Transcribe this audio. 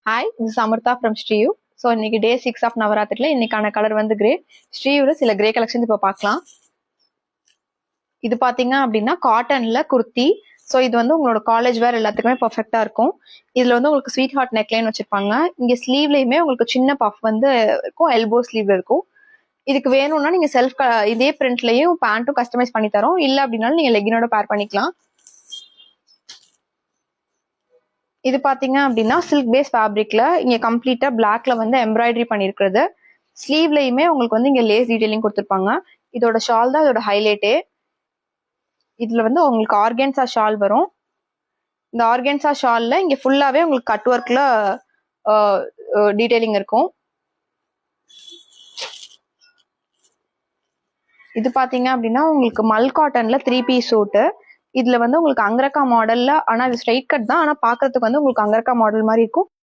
Hi, this is Amrita from Shriyu. So இன்னைக்கு டே 6 of நவராத்திரில இன்னைக்கான colour வந்து கிரே. ஸ்ரீயூல சில கிரே கலெக்ஷன்ஸ் இப்போ பார்க்கலாம். இது பார்த்தீங்க அப்படின்னா காட்டன்ல குர்த்தி. ஸோ இது வந்து உங்களோட காலேஜ் வேர் எல்லாத்துக்குமே பர்ஃபெக்டா இருக்கும். இதுல வந்து உங்களுக்கு ஸ்வீட் ஹார்ட் நெக்லைன் வச்சிருப்பாங்க. இங்க ஸ்லீவ்லயுமே உங்களுக்கு சின்ன பஃப் வந்து இருக்கும், எல்போ ஸ்லீவ்ல இருக்கும். இதுக்கு வேணும்னா நீங்க இதே பிரிண்ட்லயும் பேண்ட்டும் கஸ்டமைஸ் பண்ணி தரோம். இல்ல அப்படின்னாலும் நீங்க லெகினோட பேர் பண்ணிக்கலாம். இது பாத்தீங்க அப்படின்னா சில்க் பேஸ் ஃபேப்ரிக்ல இங்க கம்ப்ளீட்டா பிளாக்ல வந்து எம்ப்ராய்டரி பண்ணிருக்கிறது. ஸ்லீவ்லயுமே உங்களுக்கு வந்து இங்க லேஸ் டீடைலிங் கொடுத்துருப்பாங்க. இதோட ஷால் தான் இதோட ஹைலைட்டே. இதுல வந்து உங்களுக்கு ஆர்கன்சா ஷால் வரும். இந்த ஆர்கன்சா ஷால்ல இங்க ஃபுல்லாவே உங்களுக்கு கட் ஒர்க்ல டீடைலிங் இருக்கும். இது பாத்தீங்க அப்படின்னா உங்களுக்கு மல் காட்டன்ல 3 பீஸ் சூட்டு. இதுல வந்து உங்களுக்கு அங்கரக்கா மாடல்ல, ஆனா இது ஸ்ட்ரைட் கட் தான், ஆனா பாக்குறதுக்கு வந்து உங்களுக்கு அங்கரக்கா மாடல் மாதிரி இருக்கும்.